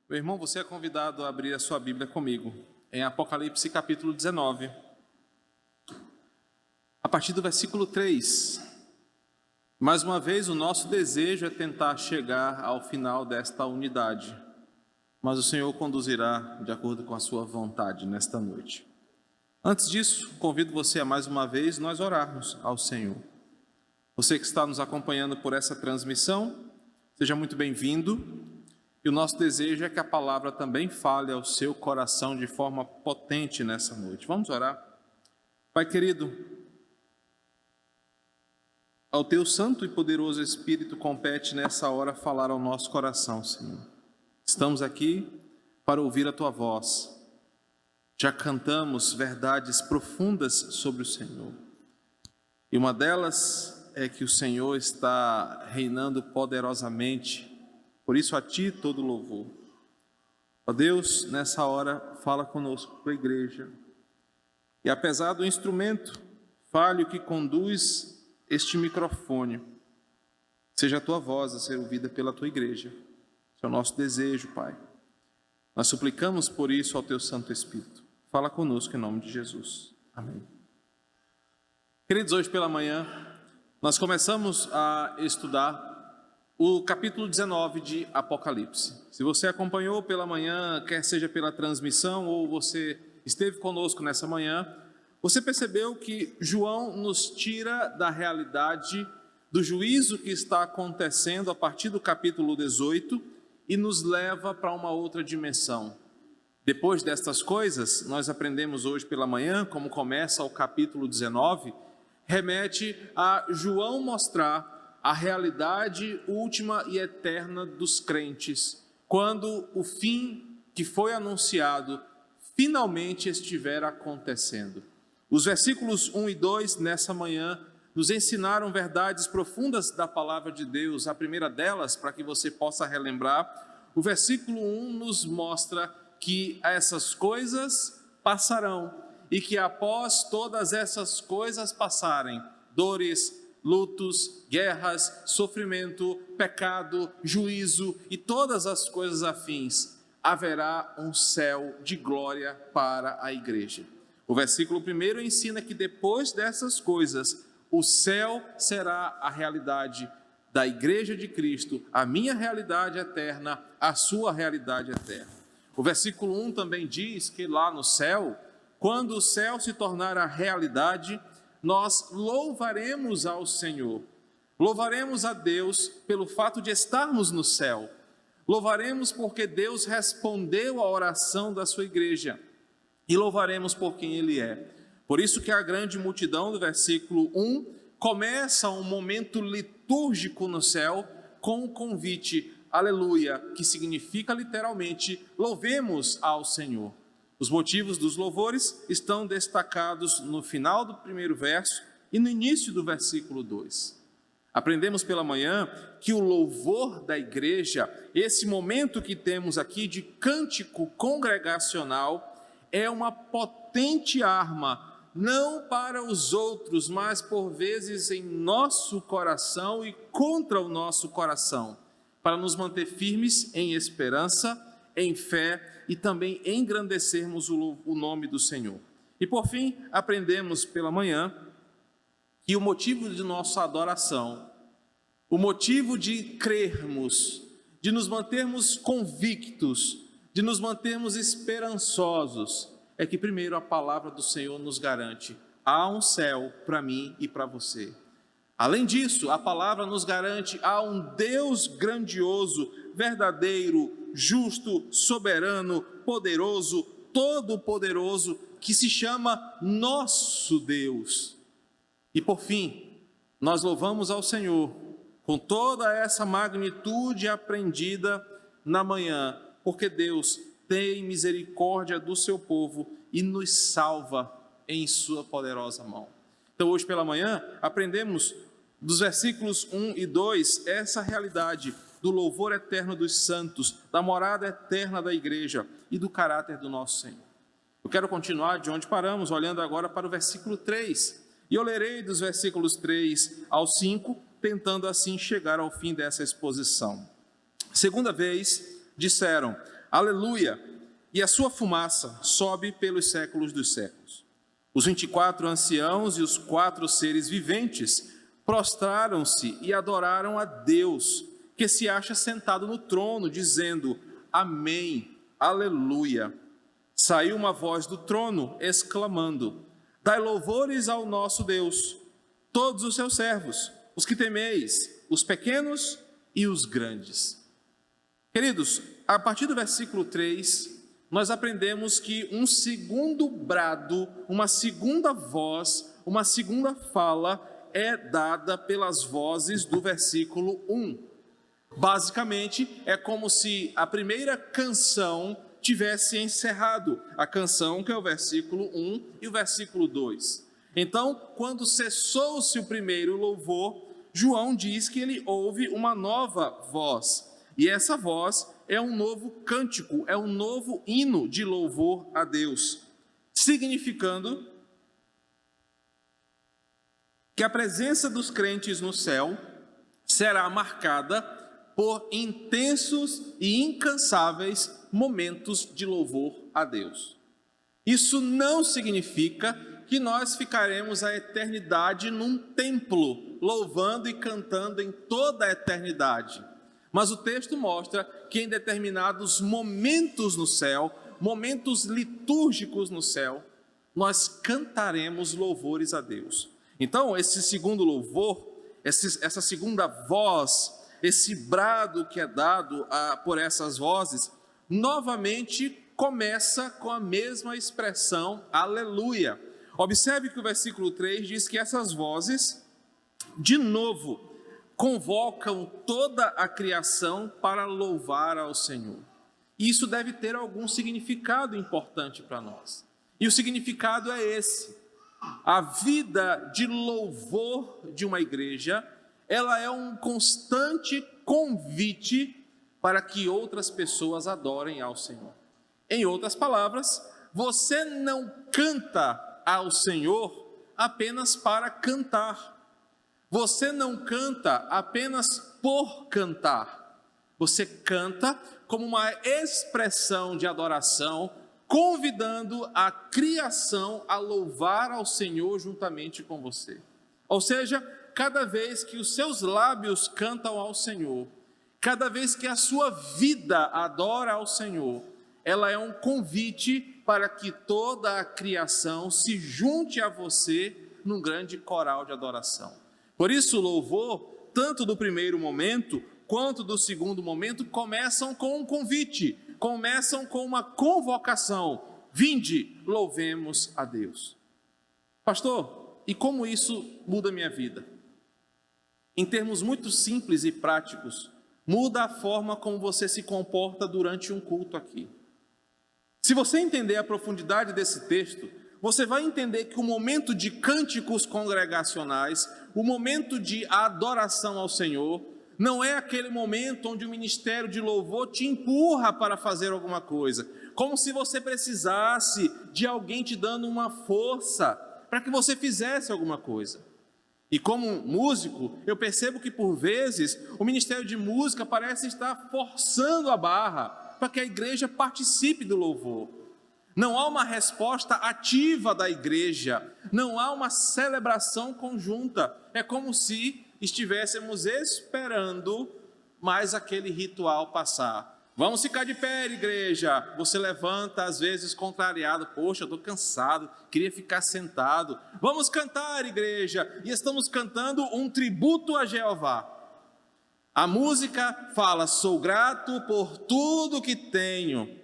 Meu irmão, você é convidado a abrir a sua Bíblia comigo, em Apocalipse capítulo 19, a partir do versículo 3. Mais uma vez, o nosso desejo é tentar chegar ao final desta unidade, mas o Senhor conduzirá de acordo com a sua vontade nesta noite. Antes disso, convido você a mais uma vez nós orarmos ao Senhor. Você que está nos acompanhando por essa transmissão, seja muito bem-vindo. E o nosso desejo é que a palavra também fale ao seu coração de forma potente nessa noite. Vamos orar? Pai querido, ao teu santo e poderoso Espírito compete nessa hora falar ao nosso coração, Senhor. Estamos aqui para ouvir a tua voz. Já cantamos verdades profundas sobre o Senhor. E uma delas é que o Senhor está reinando poderosamente. Por isso a Ti todo louvor. Ó Deus, nessa hora, fala conosco, com a igreja. E apesar do instrumento falho que conduz este microfone, seja a Tua voz a ser ouvida pela Tua igreja. Esse é o nosso desejo, Pai. Nós suplicamos por isso ao Teu Santo Espírito. Fala conosco em nome de Jesus. Amém. Queridos, hoje pela manhã, nós começamos a estudar o capítulo 19 de Apocalipse. Se você acompanhou pela manhã, quer seja pela transmissão ou você esteve conosco nessa manhã, você percebeu que João nos tira da realidade do juízo que está acontecendo a partir do capítulo 18 e nos leva para uma outra dimensão. Depois destas coisas, nós aprendemos hoje pela manhã, como começa o capítulo 19, remete a João mostrar a realidade última e eterna dos crentes, quando o fim que foi anunciado finalmente estiver acontecendo. Os versículos 1 e 2 nessa manhã nos ensinaram verdades profundas da palavra de Deus. A primeira delas, para que você possa relembrar, o versículo 1 nos mostra que essas coisas passarão e que após todas essas coisas passarem, dores, lutos, guerras, sofrimento, pecado, juízo e todas as coisas afins, haverá um céu de glória para a igreja. O versículo 1 ensina que depois dessas coisas, o céu será a realidade da igreja de Cristo, a minha realidade eterna, a sua realidade eterna. O versículo 1 também diz que lá no céu, quando o céu se tornar a realidade, nós louvaremos ao Senhor, louvaremos a Deus pelo fato de estarmos no céu, louvaremos porque Deus respondeu à oração da sua igreja e louvaremos por quem Ele é. Por isso que a grande multidão do versículo 1 começa um momento litúrgico no céu com o convite, aleluia, que significa literalmente, louvemos ao Senhor. Os motivos dos louvores estão destacados no final do primeiro verso e no início do versículo 2. Aprendemos pela manhã que o louvor da igreja, esse momento que temos aqui de cântico congregacional, é uma potente arma, não para os outros, mas por vezes em nosso coração e contra o nosso coração, para nos manter firmes em esperança, em fé e também engrandecermos o nome do Senhor. E por fim, aprendemos pela manhã que o motivo de nossa adoração, o motivo de crermos, de nos mantermos convictos, de nos mantermos esperançosos, é que primeiro a palavra do Senhor nos garante: há um céu para mim e para você. Além disso, a palavra nos garante: há um Deus grandioso, verdadeiro, justo, soberano, poderoso, todo-poderoso, que se chama nosso Deus. E por fim, nós louvamos ao Senhor com toda essa magnitude aprendida na manhã, porque Deus tem misericórdia do seu povo e nos salva em sua poderosa mão. Então hoje pela manhã aprendemos dos versículos 1 e 2 essa realidade do louvor eterno dos santos, da morada eterna da igreja e do caráter do nosso Senhor. Eu quero continuar de onde paramos, olhando agora para o versículo 3. E eu lerei dos versículos 3 ao 5, tentando assim chegar ao fim dessa exposição. Segunda vez, disseram: Aleluia! E a sua fumaça sobe pelos séculos dos séculos. Os 24 anciãos e os 4 seres viventes prostraram-se e adoraram a Deus, que se acha sentado no trono, dizendo: Amém, aleluia. Saiu uma voz do trono, exclamando: Dai louvores ao nosso Deus, todos os seus servos, os que temeis, os pequenos e os grandes. Queridos, a partir do versículo 3, nós aprendemos que um segundo brado, uma segunda voz, uma segunda fala é dada pelas vozes do versículo 1. Basicamente, é como se a primeira canção tivesse encerrado, a canção que é o versículo 1 e o versículo 2. Então, quando cessou-se o primeiro louvor, João diz que ele ouve uma nova voz, e essa voz é um novo cântico, é um novo hino de louvor a Deus, significando que a presença dos crentes no céu será marcada por intensos e incansáveis momentos de louvor a Deus. Isso não significa que nós ficaremos a eternidade num templo, louvando e cantando em toda a eternidade. Mas o texto mostra que em determinados momentos no céu, momentos litúrgicos no céu, nós cantaremos louvores a Deus. Então, esse segundo louvor, essa segunda voz, esse brado que é dado por essas vozes, novamente começa com a mesma expressão, aleluia. Observe que o versículo 3 diz que essas vozes, de novo, convocam toda a criação para louvar ao Senhor. E isso deve ter algum significado importante para nós. E o significado é esse: a vida de louvor de uma igreja, ela é um constante convite para que outras pessoas adorem ao Senhor. Em outras palavras, você não canta ao Senhor apenas para cantar. Você não canta apenas por cantar. Você canta como uma expressão de adoração, convidando a criação a louvar ao Senhor juntamente com você. Ou seja, cada vez que os seus lábios cantam ao Senhor, cada vez que a sua vida adora ao Senhor, ela é um convite para que toda a criação se junte a você num grande coral de adoração. Por isso, o louvor, tanto do primeiro momento quanto do segundo momento, começam com um convite, começam com uma convocação. Vinde, louvemos a Deus. Pastor, e como isso muda a minha vida? Em termos muito simples e práticos, muda a forma como você se comporta durante um culto aqui. Se você entender a profundidade desse texto, você vai entender que o momento de cânticos congregacionais, o momento de adoração ao Senhor, não é aquele momento onde o ministério de louvor te empurra para fazer alguma coisa, como se você precisasse de alguém te dando uma força para que você fizesse alguma coisa. E como músico, eu percebo que por vezes o ministério de música parece estar forçando a barra para que a igreja participe do louvor. Não há uma resposta ativa da igreja, não há uma celebração conjunta. É como se estivéssemos esperando mais aquele ritual passar. Vamos ficar de pé, igreja. Você levanta, às vezes contrariado. Poxa, eu estou cansado, queria ficar sentado. Vamos cantar, igreja. E estamos cantando um tributo a Jeová. A música fala: sou grato por tudo que tenho.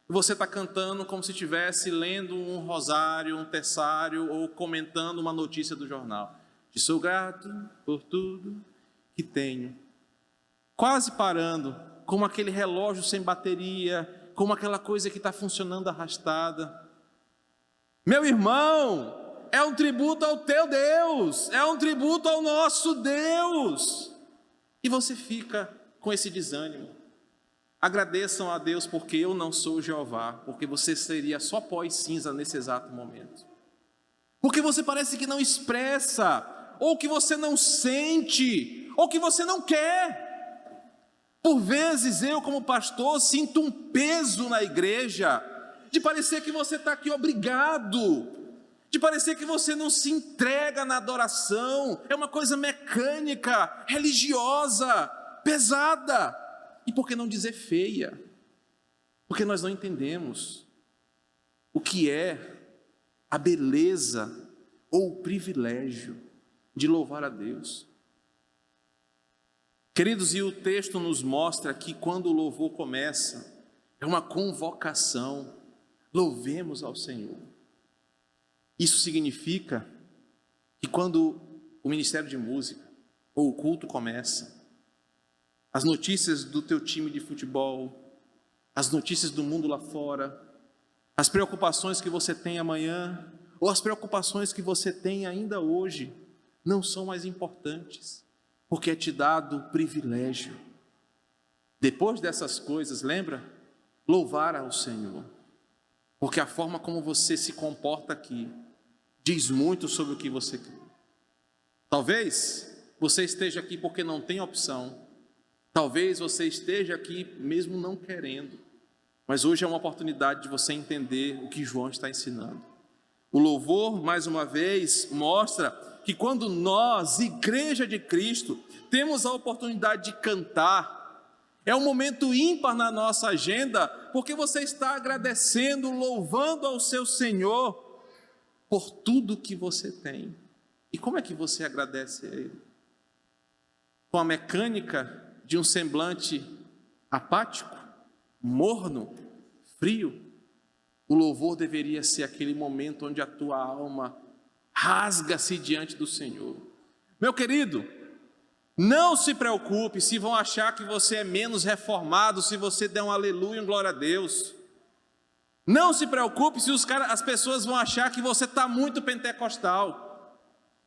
Você está cantando como se estivesse lendo um rosário, um terçário ou comentando uma notícia do jornal. Te sou grato por tudo que tenho. Quase parando, como aquele relógio sem bateria, como aquela coisa que está funcionando arrastada. Meu irmão, é um tributo ao teu Deus, é um tributo ao nosso Deus. E você fica com esse desânimo. Agradeçam a Deus porque eu não sou Jeová, porque você seria só pó e cinza nesse exato momento. Porque você parece que não expressa, ou que você não sente, ou que você não quer. Por vezes eu, como pastor, sinto um peso na igreja, de parecer que você está aqui obrigado, de parecer que você não se entrega na adoração, é uma coisa mecânica, religiosa, pesada, e por que não dizer feia? Porque nós não entendemos o que é a beleza ou o privilégio de louvar a Deus. Queridos, e o texto nos mostra que quando o louvor começa, é uma convocação, louvemos ao Senhor. Isso significa que quando o ministério de música ou o culto começa, as notícias do teu time de futebol, as notícias do mundo lá fora, as preocupações que você tem amanhã, ou as preocupações que você tem ainda hoje, não são mais importantes, porque é te dado o privilégio. Depois dessas coisas, lembra? Louvar ao Senhor, porque a forma como você se comporta aqui diz muito sobre o que você quer. Talvez você esteja aqui porque não tem opção, talvez você esteja aqui mesmo não querendo, mas hoje é uma oportunidade de você entender o que João está ensinando. O louvor, mais uma vez, mostra que quando nós, Igreja de Cristo, temos a oportunidade de cantar, é um momento ímpar na nossa agenda, porque você está agradecendo, louvando ao seu Senhor por tudo que você tem. E como é que você agradece a Ele? Com a mecânica de um semblante apático, morno, frio? O louvor deveria ser aquele momento onde a tua alma rasga-se diante do Senhor. Meu querido, não se preocupe se vão achar que você é menos reformado, se você der um aleluia, um glória a Deus. Não se preocupe se as pessoas vão achar que você está muito pentecostal.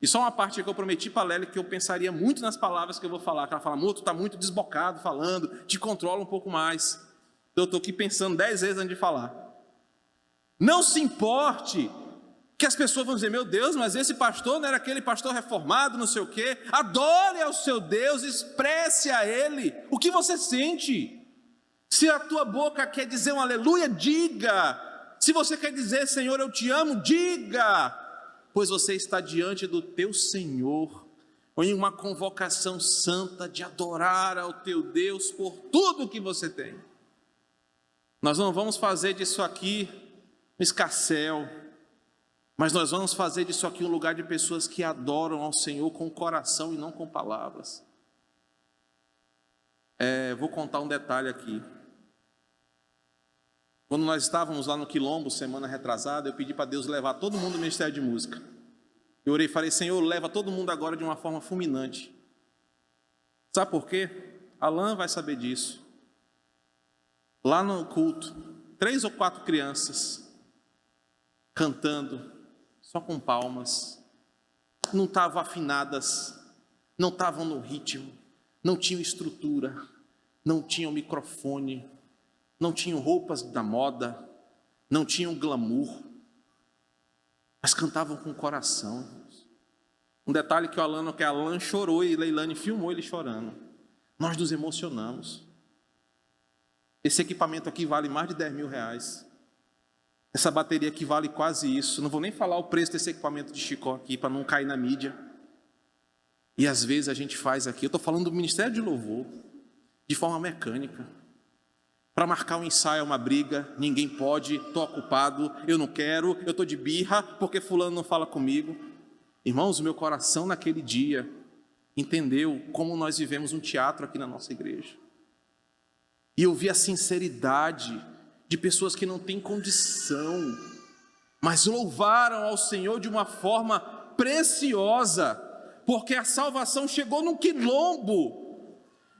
E só uma parte que eu prometi para a Lélia, que eu pensaria muito nas palavras que eu vou falar, que ela fala, tu está muito desbocado falando, te controla um pouco mais. Então eu estou aqui pensando 10 vezes antes de falar. Não se importe que as pessoas vão dizer, meu Deus, mas esse pastor não era aquele pastor reformado, não sei o quê. Adore ao seu Deus, expresse a Ele o que você sente. Se a tua boca quer dizer um aleluia, diga. Se você quer dizer, Senhor, eu te amo, diga. Pois você está diante do teu Senhor, em uma convocação santa de adorar ao teu Deus por tudo que você tem. Nós não vamos fazer disso aqui um escarcéu, mas nós vamos fazer disso aqui um lugar de pessoas que adoram ao Senhor com o coração e não com palavras. Vou contar um detalhe aqui. Quando nós estávamos lá no Quilombo, semana retrasada, eu pedi para Deus levar todo mundo no Ministério de Música. Eu orei e falei, Senhor, leva todo mundo agora de uma forma fulminante. Sabe por quê? Alan vai saber disso. Lá no culto, 3 ou 4 crianças cantando, só com palmas, não estavam afinadas, não estavam no ritmo, não tinham estrutura, não tinham microfone, não tinham roupas da moda, não tinham glamour, mas cantavam com o coração. Um detalhe que Alan chorou e Leilane filmou ele chorando. Nós nos emocionamos. Esse equipamento aqui vale mais de 10 mil reais. Essa bateria aqui vale quase isso. Não vou nem falar o preço desse equipamento de Chicó aqui, para não cair na mídia. E às vezes a gente faz aqui, eu estou falando do Ministério de Louvor, de forma mecânica. Para marcar um ensaio é uma briga, ninguém pode, estou ocupado, eu não quero, eu estou de birra, porque fulano não fala comigo. Irmãos, o meu coração naquele dia entendeu como nós vivemos um teatro aqui na nossa igreja. E eu vi a sinceridade de pessoas que não têm condição, mas louvaram ao Senhor de uma forma preciosa, porque a salvação chegou num quilombo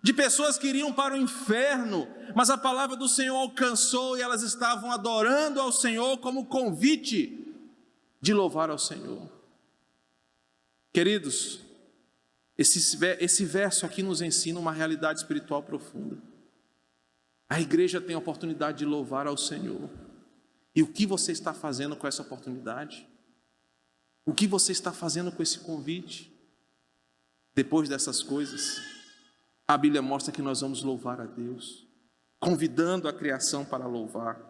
de pessoas que iriam para o inferno, mas a palavra do Senhor alcançou e elas estavam adorando ao Senhor como convite de louvar ao Senhor. Queridos, esse verso aqui nos ensina uma realidade espiritual profunda. A igreja tem a oportunidade de louvar ao Senhor. E o que você está fazendo com essa oportunidade? O que você está fazendo com esse convite? Depois dessas coisas, A Bíblia mostra que nós vamos louvar a Deus, convidando a criação para louvar.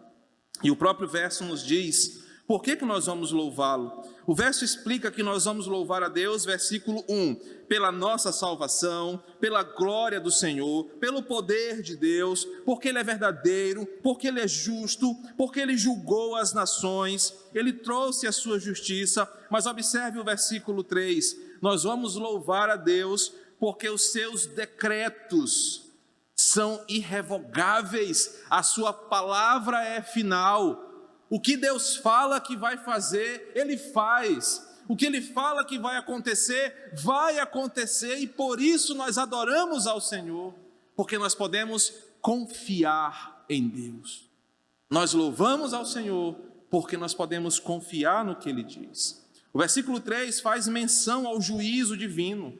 E o próprio verso nos diz, por que nós vamos louvá-lo? O verso explica que nós vamos louvar a Deus, versículo 1, pela nossa salvação, pela glória do Senhor, pelo poder de Deus, porque Ele é verdadeiro, porque Ele é justo, porque Ele julgou as nações, Ele trouxe a sua justiça. Mas observe o versículo 3, nós vamos louvar a Deus porque os seus decretos são irrevogáveis, a sua palavra é final. O que Deus fala que vai fazer, Ele faz. O que Ele fala que vai acontecer, e por isso nós adoramos ao Senhor, porque nós podemos confiar em Deus. Nós louvamos ao Senhor, porque nós podemos confiar no que Ele diz. O versículo 3 faz menção ao juízo divino,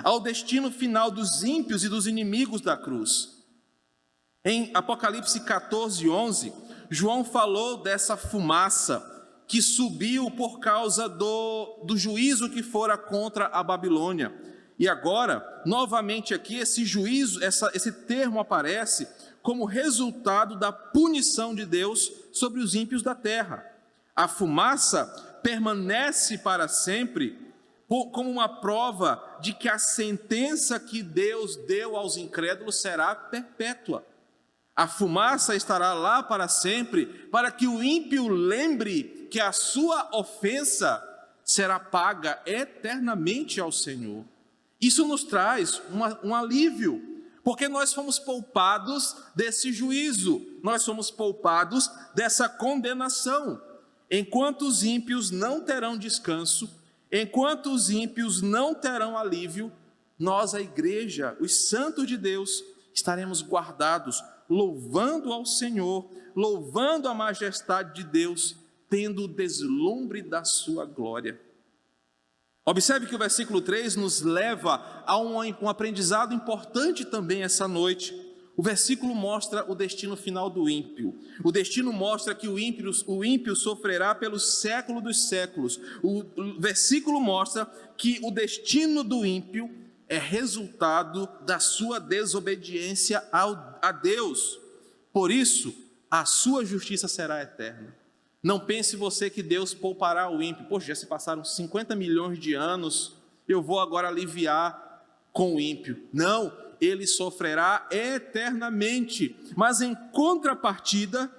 ao destino final dos ímpios e dos inimigos da cruz. Em Apocalipse 14, 11, João falou dessa fumaça que subiu por causa do juízo que fora contra a Babilônia. E agora, novamente aqui, esse juízo, esse termo aparece como resultado da punição de Deus sobre os ímpios da terra. A fumaça permanece para sempre como uma prova de que a sentença que Deus deu aos incrédulos será perpétua. A fumaça estará lá para sempre, para que o ímpio lembre que a sua ofensa será paga eternamente ao Senhor. Isso nos traz um alívio, porque nós fomos poupados desse juízo, nós fomos poupados dessa condenação. Enquanto os ímpios não terão descanso, enquanto os ímpios não terão alívio, nós, a igreja, os santos de Deus, estaremos guardados, louvando ao Senhor, louvando a majestade de Deus, tendo o deslumbre da sua glória. Observe que o versículo 3 nos leva a um aprendizado importante também essa noite. O versículo mostra o destino final do ímpio. O destino mostra que o ímpio sofrerá pelo século dos séculos. O versículo mostra que o destino do ímpio é resultado da sua desobediência a Deus. Por isso, a sua justiça será eterna. Não pense você que Deus poupará o ímpio. Poxa, já se passaram 50 milhões de anos, eu vou agora aliviar com o ímpio. Não, ele sofrerá eternamente. Mas em contrapartida,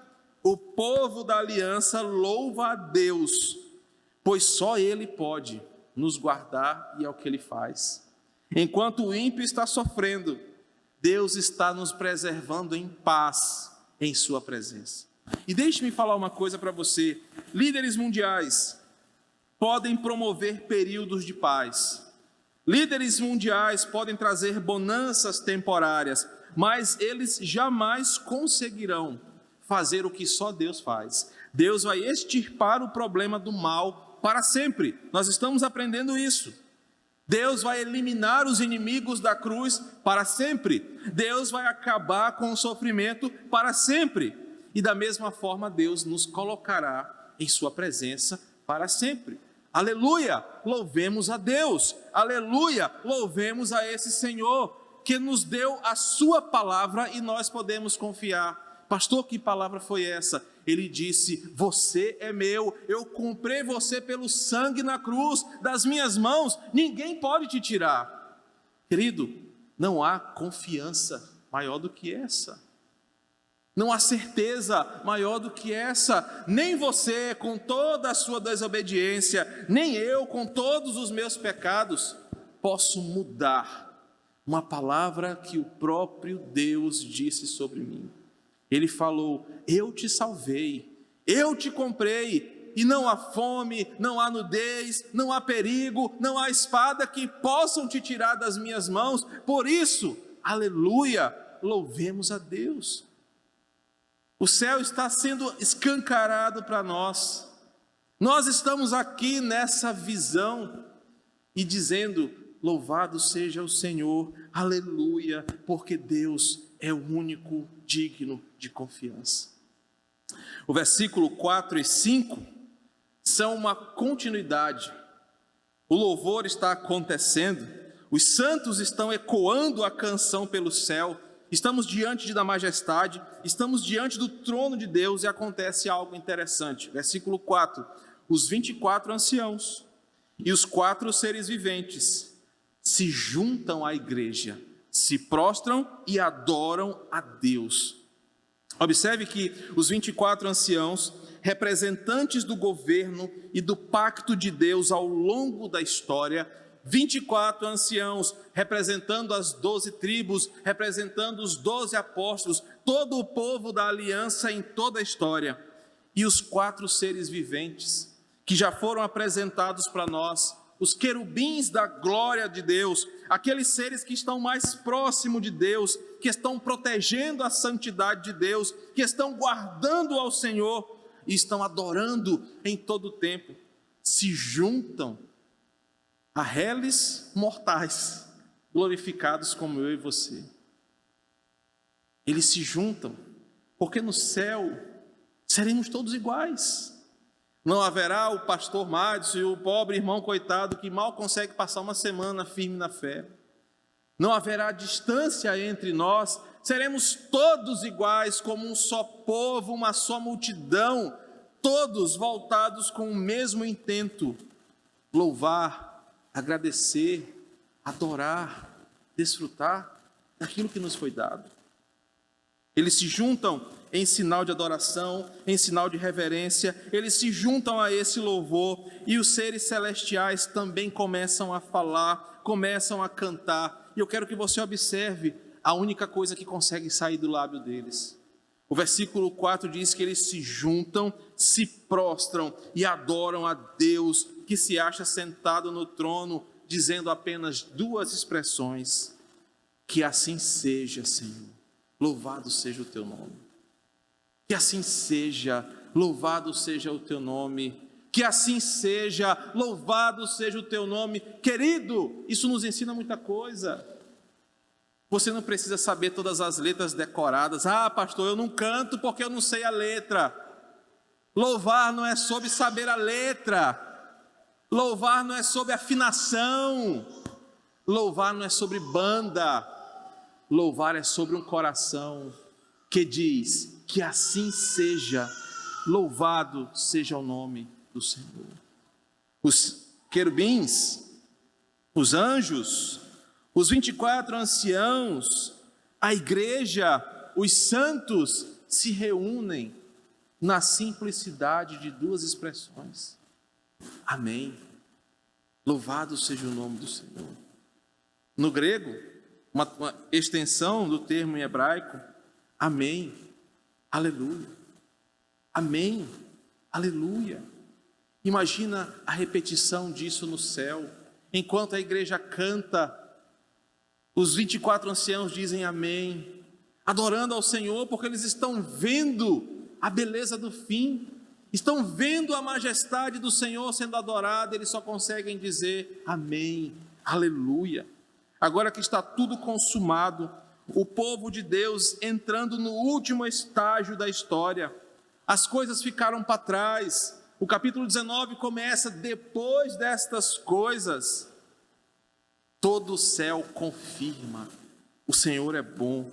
o povo da aliança louva a Deus, pois só Ele pode nos guardar e é o que Ele faz. Enquanto o ímpio está sofrendo, Deus está nos preservando em paz em sua presença. E deixe-me falar uma coisa para você. Líderes mundiais podem promover períodos de paz. Líderes mundiais podem trazer bonanças temporárias, mas eles jamais conseguirão fazer o que só Deus faz. Deus vai extirpar o problema do mal para sempre. Nós estamos aprendendo isso. Deus vai eliminar os inimigos da cruz para sempre. Deus vai acabar com o sofrimento para sempre. E da mesma forma, Deus nos colocará em sua presença para sempre. Aleluia! Louvemos a Deus. Aleluia! Louvemos a esse Senhor que nos deu a sua palavra e nós podemos confiar. Pastor, que palavra foi essa? Ele disse, você é meu, eu comprei você pelo sangue na cruz, das minhas mãos, ninguém pode te tirar. Querido, não há confiança maior do que essa. Não há certeza maior do que essa. Nem você, com toda a sua desobediência, nem eu, com todos os meus pecados, posso mudar uma palavra que o próprio Deus disse sobre mim. Ele falou, eu te salvei, eu te comprei, e não há fome, não há nudez, não há perigo, não há espada que possam te tirar das minhas mãos. Por isso, aleluia, louvemos a Deus. O céu está sendo escancarado para nós. Nós estamos aqui nessa visão e dizendo, louvado seja o Senhor, aleluia, porque Deus é o único digno de confiança. O versículo 4 e 5 são uma continuidade. O louvor está acontecendo, Os santos estão ecoando a canção pelo céu. Estamos diante da majestade, estamos diante do trono de Deus e acontece algo interessante. Versículo 4. Os 24 anciãos e os 4 seres viventes se juntam à igreja, se prostram e adoram a Deus. Observe que os 24 anciãos, representantes do governo e do pacto de Deus ao longo da história, 24 anciãos representando as 12 tribos, representando os 12 apóstolos, todo o povo da aliança em toda a história, e os 4 seres viventes que já foram apresentados para nós, os querubins da glória de Deus, aqueles seres que estão mais próximos de Deus, que estão protegendo a santidade de Deus, que estão guardando ao Senhor e estão adorando em todo o tempo, se juntam a réis mortais, glorificados como eu e você. Eles se juntam, porque no céu seremos todos iguais. Não haverá o pastor Mádcio e o pobre irmão coitado que mal consegue passar uma semana firme na fé. Não haverá distância entre nós, seremos todos iguais como um só povo, uma só multidão, todos voltados com o mesmo intento: louvar, agradecer, adorar, desfrutar daquilo que nos foi dado. Eles se juntam em sinal de adoração, em sinal de reverência, eles se juntam a esse louvor e os seres celestiais também começam a falar, começam a cantar. E eu quero que você observe a única coisa que consegue sair do lábio deles. O versículo 4 diz que eles se juntam, se prostram e adoram a Deus que se acha sentado no trono, dizendo apenas 2 expressões: que assim seja, Senhor, louvado seja o teu nome. Que assim seja, louvado seja o teu nome. Que assim seja, louvado seja o teu nome. Querido, isso nos ensina muita coisa. Você não precisa saber todas as letras decoradas. Ah, pastor, eu não canto porque eu não sei a letra. Louvar não é sobre saber a letra. Louvar não é sobre afinação. Louvar não é sobre banda. Louvar é sobre um coração que diz: que assim seja, louvado seja o nome do Senhor. Os querubins, os anjos, os 24 anciãos, a igreja, os santos se reúnem na simplicidade de 2 expressões: amém, louvado seja o nome do Senhor. No grego, uma extensão do termo em hebraico: amém, aleluia, amém, aleluia. Imagina a repetição disso no céu, enquanto a igreja canta, os 24 anciãos dizem amém, adorando ao Senhor, porque eles estão vendo a beleza do fim, estão vendo a majestade do Senhor sendo adorada, eles só conseguem dizer amém, aleluia. Agora que está tudo consumado, o povo de Deus entrando no último estágio da história, as coisas ficaram para trás. O capítulo 19 começa: depois destas coisas, todo o céu confirma: o Senhor é bom,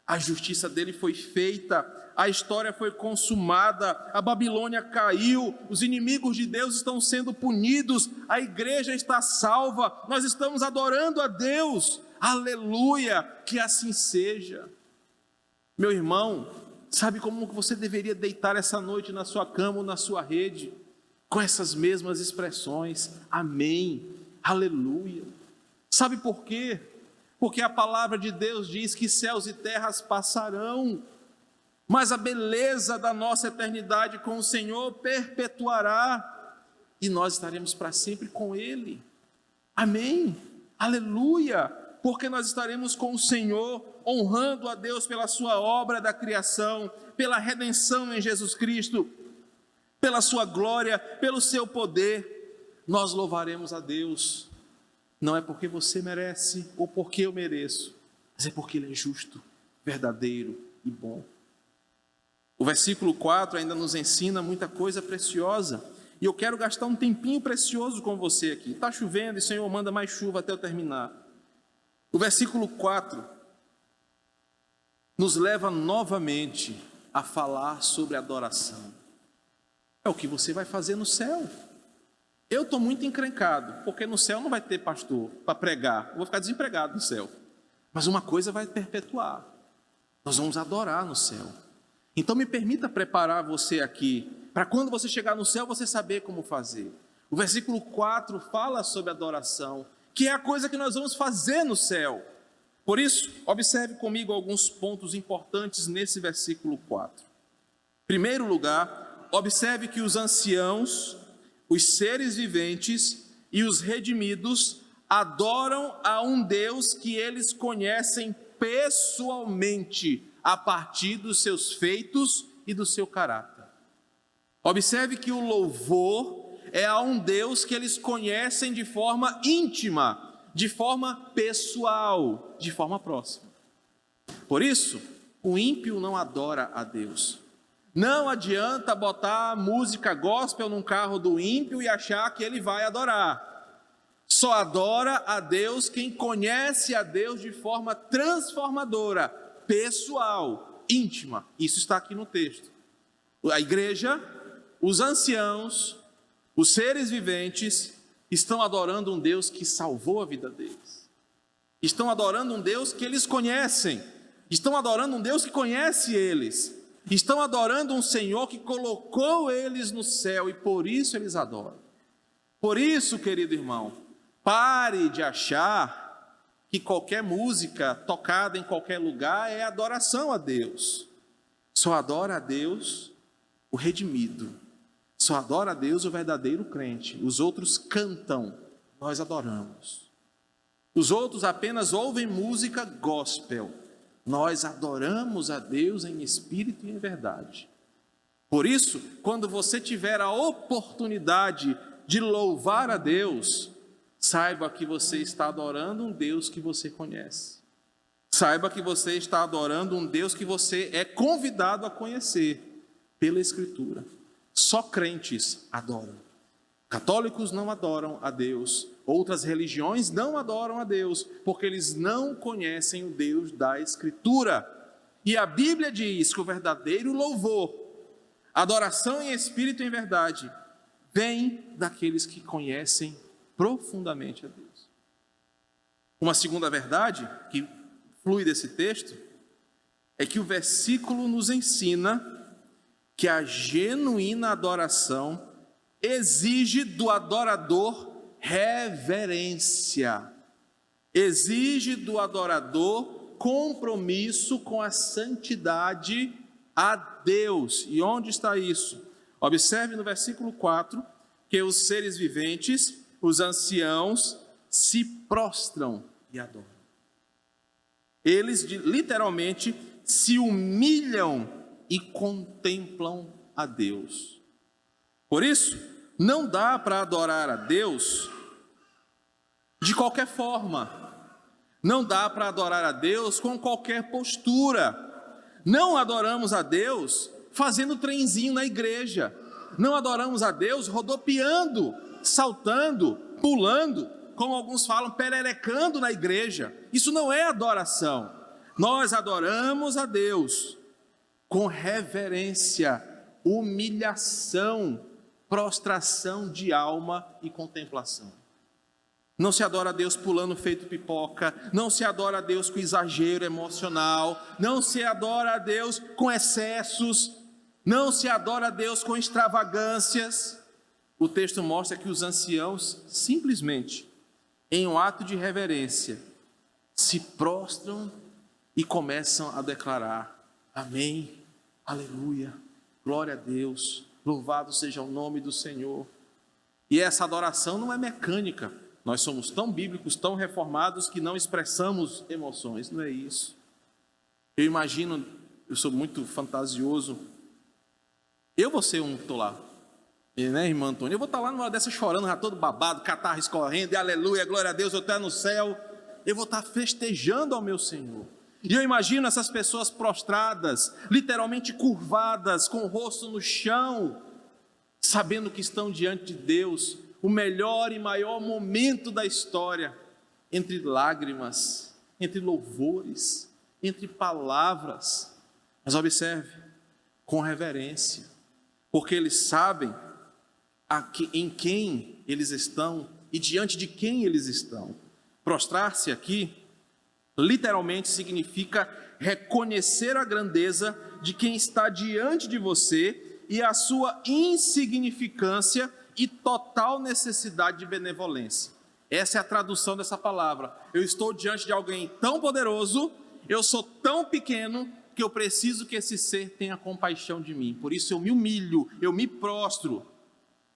a justiça dele foi feita, a história foi consumada, a Babilônia caiu, os inimigos de Deus estão sendo punidos, a igreja está salva, nós estamos adorando a Deus, aleluia, que assim seja. Meu irmão, sabe como você deveria deitar essa noite na sua cama ou na sua rede? Com essas mesmas expressões: amém, aleluia. Sabe por quê? Porque a palavra de Deus diz que céus e terras passarão, mas a beleza da nossa eternidade com o Senhor perpetuará, e nós estaremos para sempre com Ele. Amém, aleluia, porque nós estaremos com o Senhor, honrando a Deus pela sua obra da criação, pela redenção em Jesus Cristo, pela sua glória, pelo seu poder. Nós louvaremos a Deus, não é porque você merece ou porque eu mereço, mas é porque Ele é justo, verdadeiro e bom. O versículo 4 ainda nos ensina muita coisa preciosa, e eu quero gastar um tempinho precioso com você aqui. Está chovendo e o Senhor manda mais chuva até eu terminar. O versículo 4 nos leva novamente a falar sobre adoração. É o que você vai fazer no céu. Eu estou muito encrencado, porque no céu não vai ter pastor para pregar. Eu vou ficar desempregado no céu. Mas uma coisa vai perpetuar. Nós vamos adorar no céu. Então me permita preparar você aqui, para quando você chegar no céu, você saber como fazer. O versículo 4 fala sobre adoração, que é a coisa que nós vamos fazer no céu. Por isso, observe comigo alguns pontos importantes nesse versículo 4. Em primeiro lugar, observe que os anciãos, os seres viventes e os redimidos adoram a um Deus que eles conhecem pessoalmente, a partir dos seus feitos e do seu caráter. Observe que o louvor é a um Deus que eles conhecem de forma íntima, de forma pessoal, de forma próxima. Por isso, o ímpio não adora a Deus. Não adianta botar música gospel num carro do ímpio e achar que ele vai adorar. Só adora a Deus quem conhece a Deus de forma transformadora, pessoal, íntima. Isso está aqui no texto. A igreja, os anciãos, os seres viventes estão adorando um Deus que salvou a vida deles. Estão adorando um Deus que eles conhecem. Estão adorando um Deus que conhece eles. Estão adorando um Senhor que colocou eles no céu e por isso eles adoram. Por isso, querido irmão, pare de achar que qualquer música tocada em qualquer lugar é adoração a Deus. Só adora a Deus o redimido. Só adora a Deus o verdadeiro crente. Os outros cantam, nós adoramos. Os outros apenas ouvem música gospel. Nós adoramos a Deus em espírito e em verdade. Por isso, quando você tiver a oportunidade de louvar a Deus, saiba que você está adorando um Deus que você conhece. Saiba que você está adorando um Deus que você é convidado a conhecer pela Escritura. Só crentes adoram. Católicos não adoram a Deus. Outras religiões não adoram a Deus, porque eles não conhecem o Deus da Escritura. E a Bíblia diz que o verdadeiro louvor, adoração em espírito e em verdade, vem daqueles que conhecem profundamente a Deus. Uma segunda verdade que flui desse texto é que o versículo nos ensina que a genuína adoração exige do adorador reverência, exige do adorador compromisso com a santidade a Deus. E onde está isso? Observe no versículo 4 que os seres viventes, os anciãos, se prostram e adoram. Eles literalmente se humilham e contemplam a Deus. Por isso, não dá para adorar a Deus de qualquer forma. Não dá para adorar a Deus com qualquer postura. Não adoramos a Deus fazendo trenzinho na igreja. Não adoramos a Deus rodopiando, saltando, pulando, como alguns falam, pererecando na igreja. Isso não é adoração. Nós adoramos a Deus com reverência, humilhação, prostração de alma e contemplação. Não se adora a Deus pulando feito pipoca, não se adora a Deus com exagero emocional, não se adora a Deus com excessos, não se adora a Deus com extravagâncias. O texto mostra que os anciãos simplesmente, em um ato de reverência, se prostram e começam a declarar: amém, aleluia, glória a Deus, louvado seja o nome do Senhor. E essa adoração não é mecânica. Nós somos tão bíblicos, tão reformados, que não expressamos emoções. Não é isso. Eu imagino, eu sou muito fantasioso. Eu vou ser um que estou lá. Né, irmã Antônia? Eu vou estar lá numa hora dessa chorando, já todo babado, catarro escorrendo, e aleluia, glória a Deus, eu estou no céu. Eu vou estar festejando ao meu Senhor. E eu imagino essas pessoas prostradas, literalmente curvadas, com o rosto no chão, sabendo que estão diante de Deus, o melhor e maior momento da história, entre lágrimas, entre louvores, entre palavras. Mas observe, com reverência, porque eles sabem em quem eles estão e diante de quem eles estão. Prostrar-se aqui, literalmente significa reconhecer a grandeza de quem está diante de você e a sua insignificância e total necessidade de benevolência. Essa é a tradução dessa palavra. Eu estou diante de alguém tão poderoso, eu sou tão pequeno, que eu preciso que esse ser tenha compaixão de mim. Por isso eu me humilho, eu me prostro.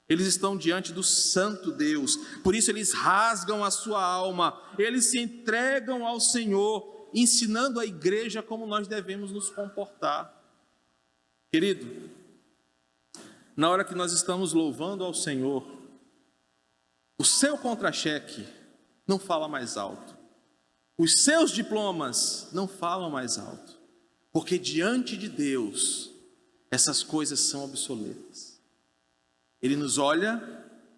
Eles estão diante do santo Deus, por isso eles rasgam a sua alma, eles se entregam ao Senhor, ensinando a igreja como nós devemos nos comportar. Querido, na hora que nós estamos louvando ao Senhor, o seu contra-cheque não fala mais alto, os seus diplomas não falam mais alto, porque diante de Deus, essas coisas são obsoletas. Ele nos olha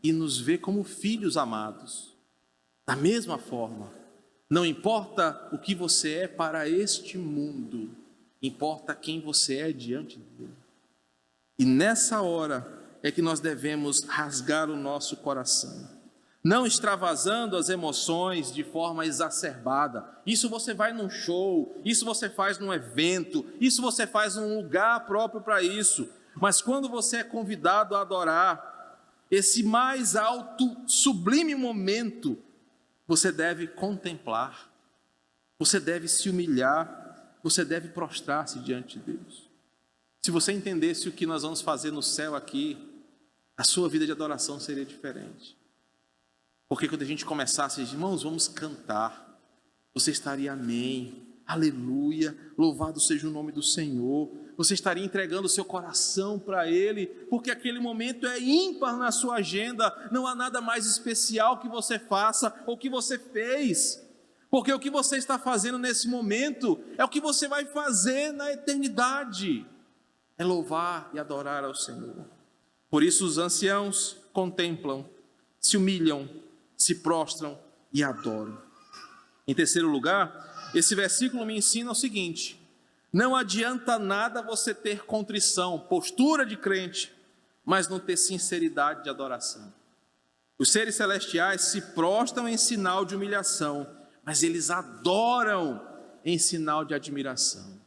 e nos vê como filhos amados. Da mesma forma, não importa o que você é para este mundo, importa quem você é diante dele. E nessa hora é que nós devemos rasgar o nosso coração, não extravasando as emoções de forma exacerbada. Isso você vai num show, isso você faz num evento, isso você faz num lugar próprio para isso. Mas quando você é convidado a adorar esse mais alto, sublime momento, você deve contemplar, você deve se humilhar, você deve prostrar-se diante de Deus. Se você entendesse o que nós vamos fazer no céu aqui, a sua vida de adoração seria diferente. Porque quando a gente começasse, irmãos, vamos cantar, você estaria amém, aleluia, louvado seja o nome do Senhor. Você estaria entregando o seu coração para Ele, porque aquele momento é ímpar na sua agenda, não há nada mais especial que você faça ou que você fez, porque o que você está fazendo nesse momento é o que você vai fazer na eternidade, é louvar e adorar ao Senhor. Por isso os anciãos contemplam, se humilham, se prostram e adoram. Em terceiro lugar, esse versículo me ensina o seguinte: não adianta nada você ter contrição, postura de crente, mas não ter sinceridade de adoração. Os seres celestiais se prostram em sinal de humilhação, mas eles adoram em sinal de admiração.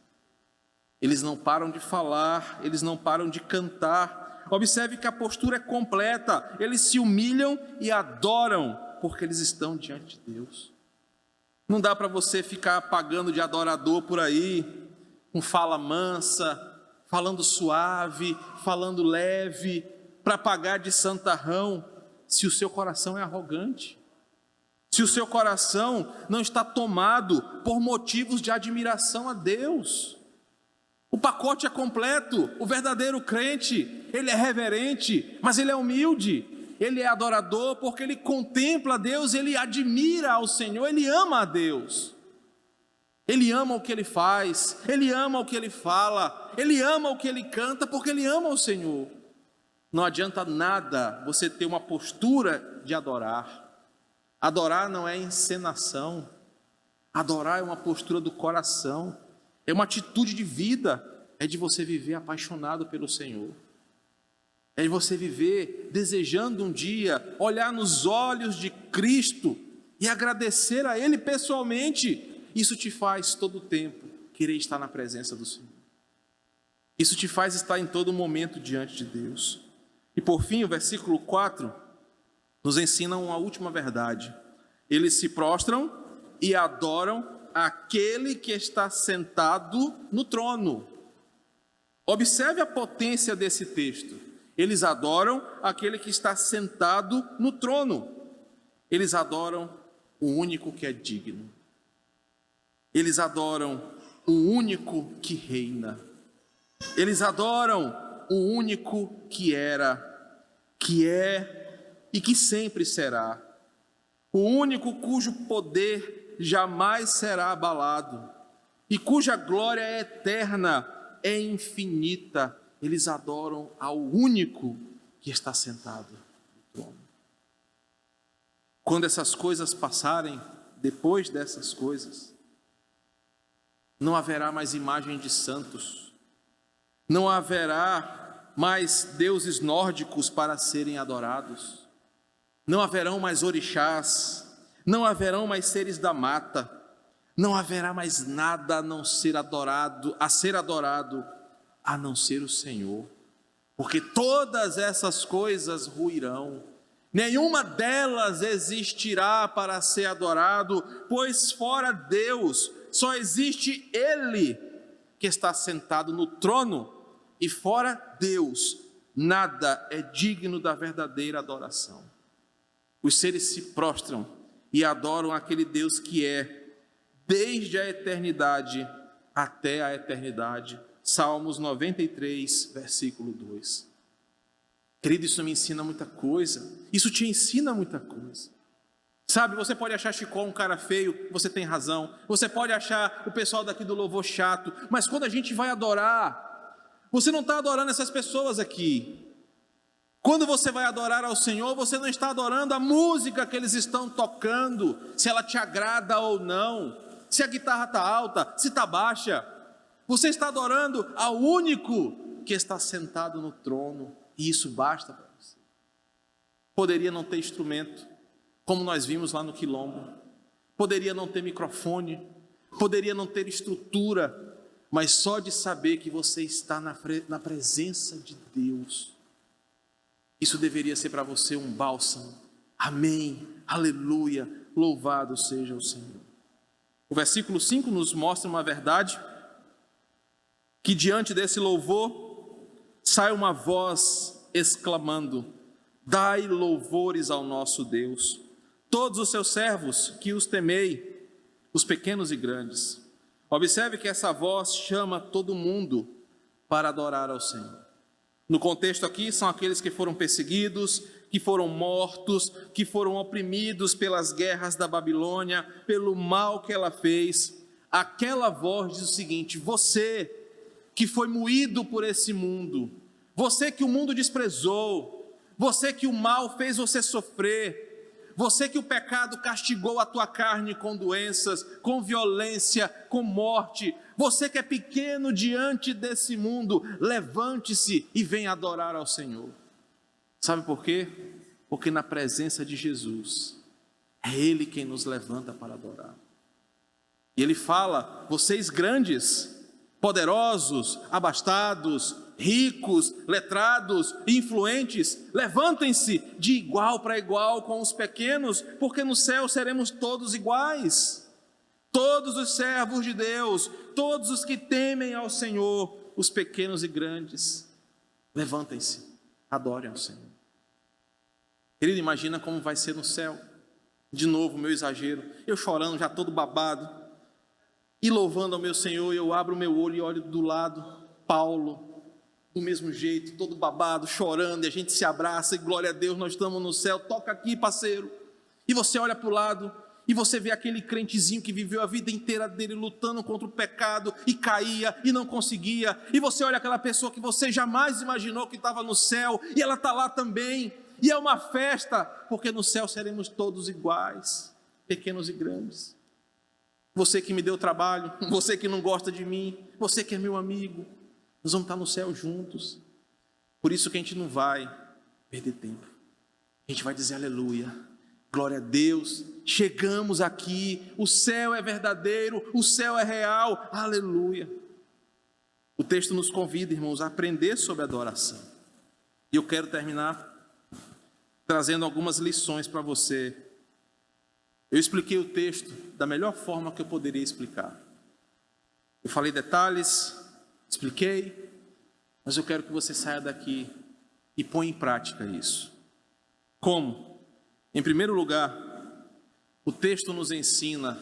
Eles não param de falar, eles não param de cantar. Observe que a postura é completa, eles se humilham e adoram, porque eles estão diante de Deus. Não dá para você ficar pagando de adorador por aí, com fala mansa, falando suave, falando leve, para pagar de santarrão, se o seu coração é arrogante, se o seu coração não está tomado por motivos de admiração a Deus. O pacote é completo. O verdadeiro crente, ele é reverente, mas ele é humilde, ele é adorador, porque ele contempla a Deus, ele admira ao Senhor, ele ama a Deus. Ele ama o que ele faz, ele ama o que ele fala, ele ama o que ele canta, porque ele ama o Senhor. Não adianta nada você ter uma postura de adorar. Adorar não é encenação, adorar é uma postura do coração, é uma atitude de vida, é de você viver apaixonado pelo Senhor. É de você viver desejando um dia olhar nos olhos de Cristo e agradecer a Ele pessoalmente. Isso te faz todo o tempo querer estar na presença do Senhor. Isso te faz estar em todo momento diante de Deus. E por fim, o versículo 4 nos ensina uma última verdade. Eles se prostram e adoram aquele que está sentado no trono. Observe a potência desse texto. Eles adoram aquele que está sentado no trono. Eles adoram o único que é digno. Eles adoram o único que reina. Eles adoram o único que era, que é e que sempre será. O único cujo poder jamais será abalado e cuja glória é eterna, é infinita. Eles adoram ao único que está sentado no trono. Quando essas coisas passarem, depois dessas coisas, não haverá mais imagem de santos, não haverá mais deuses nórdicos para serem adorados, não haverão mais orixás, não haverão mais seres da mata, não haverá mais nada a não ser adorado, a não ser o Senhor, porque todas essas coisas ruirão, nenhuma delas existirá para ser adorado, pois fora Deus só existe Ele que está sentado no trono, e fora Deus nada é digno da verdadeira adoração. Os seres se prostram e adoram aquele Deus que é, desde a eternidade até a eternidade. Salmos 93, versículo 2. Querido, isso me ensina muita coisa, isso te ensina muita coisa. Sabe, você pode achar Chicó um cara feio, você tem razão. Você pode achar o pessoal daqui do louvor chato, mas quando a gente vai adorar, você não está adorando essas pessoas aqui. Quando você vai adorar ao Senhor, você não está adorando a música que eles estão tocando, se ela te agrada ou não, se a guitarra está alta, se está baixa. Você está adorando ao único que está sentado no trono, e isso basta para você. Poderia não ter instrumento, como nós vimos lá no Quilombo, poderia não ter microfone, poderia não ter estrutura, mas só de saber que você está na presença de Deus, isso deveria ser para você um bálsamo. Amém, aleluia, louvado seja o Senhor. O versículo 5 nos mostra uma verdade, que diante desse louvor, sai uma voz exclamando: dai louvores ao nosso Deus, todos os seus servos que os temei, os pequenos e grandes. Observe que essa voz chama todo mundo para adorar ao Senhor. No contexto aqui, são aqueles que foram perseguidos, que foram mortos, que foram oprimidos pelas guerras da Babilônia, pelo mal que ela fez. Aquela voz diz o seguinte: você que foi moído por esse mundo, você que o mundo desprezou, você que o mal fez você sofrer, você que o pecado castigou a tua carne com doenças, com violência, com morte, você que é pequeno diante desse mundo, levante-se e venha adorar ao Senhor. Sabe por quê? Porque na presença de Jesus, é Ele quem nos levanta para adorar. E Ele fala: vocês grandes, poderosos, abastados, ricos, letrados, influentes, levantem-se de igual para igual com os pequenos, porque no céu seremos todos iguais. Todos os servos de Deus, todos os que temem ao Senhor, os pequenos e grandes, levantem-se, adorem ao Senhor. Querido, imagina como vai ser no céu. De novo, meu exagero, eu chorando, já todo babado, e louvando ao meu Senhor, eu abro o meu olho e olho do lado, Paulo, do mesmo jeito, todo babado, chorando, e a gente se abraça, e glória a Deus, nós estamos no céu, toca aqui, parceiro. E você olha para o lado, e você vê aquele crentezinho que viveu a vida inteira dele lutando contra o pecado, e caía, e não conseguia, e você olha aquela pessoa que você jamais imaginou que estava no céu, e ela está lá também, e é uma festa, porque no céu seremos todos iguais, pequenos e grandes. Você que me deu trabalho, você que não gosta de mim, você que é meu amigo, nós vamos estar no céu juntos. Por isso que a gente não vai perder tempo, a gente vai dizer aleluia, glória a Deus, chegamos aqui, o céu é verdadeiro, o céu é real, aleluia. O texto nos convida, irmãos, a aprender sobre adoração. E eu quero terminar trazendo algumas lições para você. Eu expliquei o texto da melhor forma que eu poderia explicar. Eu falei detalhes, expliquei, mas eu quero que você saia daqui e ponha em prática isso. Como? Em primeiro lugar, o texto nos ensina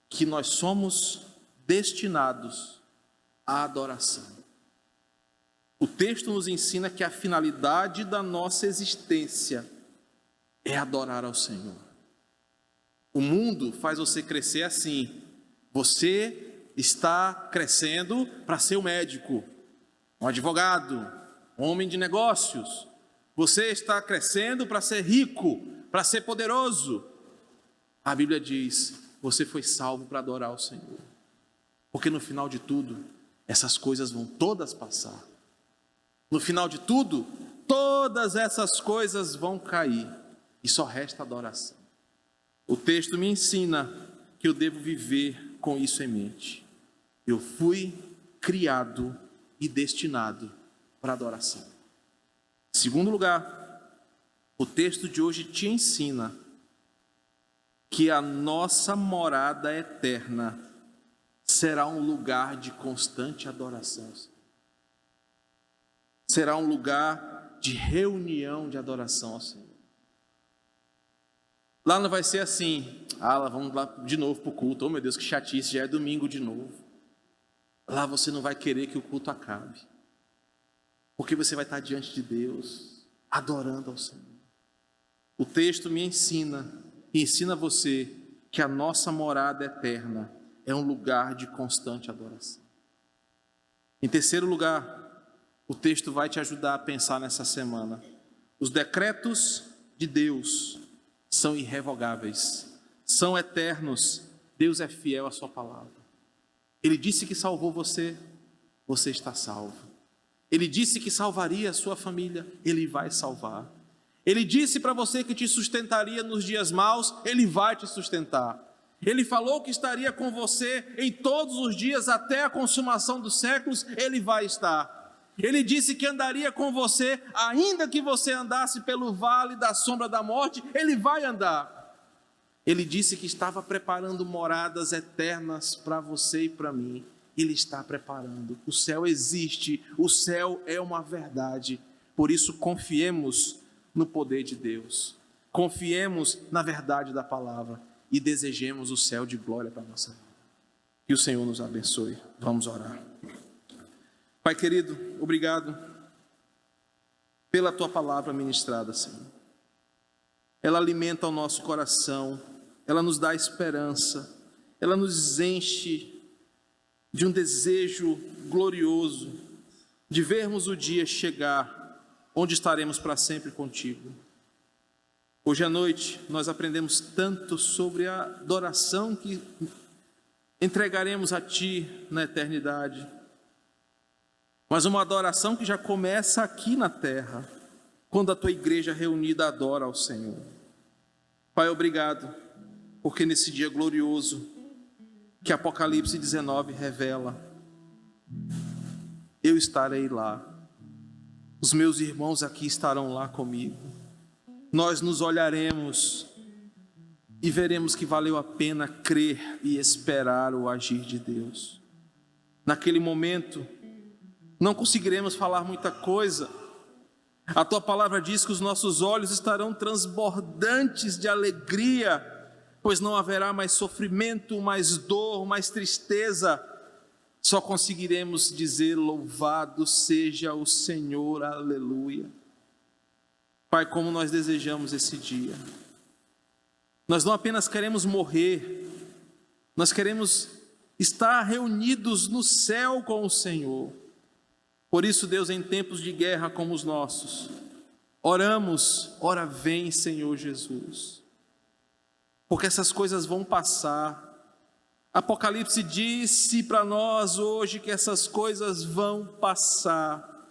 que nós somos destinados à adoração. O texto nos ensina que a finalidade da nossa existência é adorar ao Senhor. O mundo faz você crescer assim. Você está crescendo para ser um médico, um advogado, um homem de negócios. Você está crescendo para ser rico, para ser poderoso. A Bíblia diz: você foi salvo para adorar ao Senhor. Porque no final de tudo, essas coisas vão todas passar. No final de tudo, todas essas coisas vão cair e só resta adoração. O texto me ensina que eu devo viver com isso em mente. Eu fui criado e destinado para adoração. Em segundo lugar, o texto de hoje te ensina que a nossa morada eterna será um lugar de constante adoração. Será um lugar de reunião de adoração ao Senhor. Lá não vai ser assim, lá vamos lá de novo para o culto, oh meu Deus, que chatice, já é domingo de novo. Lá você não vai querer que o culto acabe, porque você vai estar diante de Deus, adorando ao Senhor. O texto me ensina, e ensina você, que a nossa morada eterna é um lugar de constante adoração. Em terceiro lugar, o texto vai te ajudar a pensar nessa semana. Os decretos de Deus são irrevogáveis, são eternos. Deus é fiel à sua palavra. Ele disse que salvou você, você está salvo. Ele disse que salvaria a sua família, Ele vai salvar. Ele disse para você que te sustentaria nos dias maus, Ele vai te sustentar. Ele falou que estaria com você em todos os dias até a consumação dos séculos, Ele vai estar. Ele disse que andaria com você, ainda que você andasse pelo vale da sombra da morte, Ele vai andar. Ele disse que estava preparando moradas eternas para você e para mim. Ele está preparando. O céu existe, o céu é uma verdade. Por isso, confiemos no poder de Deus. Confiemos na verdade da palavra e desejemos o céu de glória para a nossa vida. Que o Senhor nos abençoe. Vamos orar. Pai querido, obrigado pela Tua palavra ministrada, Senhor. Ela alimenta o nosso coração, ela nos dá esperança, ela nos enche de um desejo glorioso de vermos o dia chegar onde estaremos para sempre contigo. Hoje à noite nós aprendemos tanto sobre a adoração que entregaremos a Ti na eternidade, mas uma adoração que já começa aqui na terra, quando a Tua igreja reunida adora ao Senhor. Pai, obrigado, porque nesse dia glorioso que Apocalipse 19 revela, eu estarei lá, os meus irmãos aqui estarão lá comigo, nós nos olharemos e veremos que valeu a pena crer e esperar o agir de Deus. Naquele momento, não conseguiremos falar muita coisa. A Tua palavra diz que os nossos olhos estarão transbordantes de alegria, pois não haverá mais sofrimento, mais dor, mais tristeza. Só conseguiremos dizer: louvado seja o Senhor, aleluia. Pai, como nós desejamos esse dia. Nós não apenas queremos morrer, nós queremos estar reunidos no céu com o Senhor. Por isso, Deus, em tempos de guerra como os nossos, oramos, ora vem, Senhor Jesus, porque essas coisas vão passar. Apocalipse disse para nós hoje que essas coisas vão passar,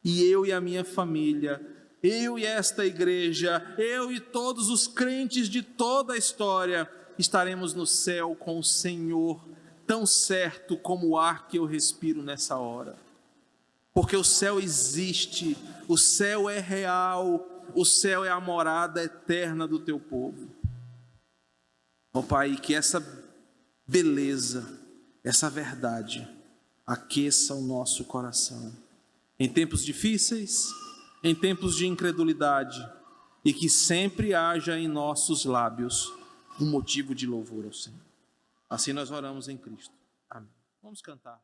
e eu e a minha família, eu e esta igreja, eu e todos os crentes de toda a história, estaremos no céu com o Senhor, tão certo como o ar que eu respiro nessa hora. Porque o céu existe, o céu é real, o céu é a morada eterna do Teu povo. Ó Pai, que essa beleza, essa verdade, aqueça o nosso coração, em tempos difíceis, em tempos de incredulidade, e que sempre haja em nossos lábios um motivo de louvor ao Senhor. Assim nós oramos em Cristo. Amém. Vamos cantar.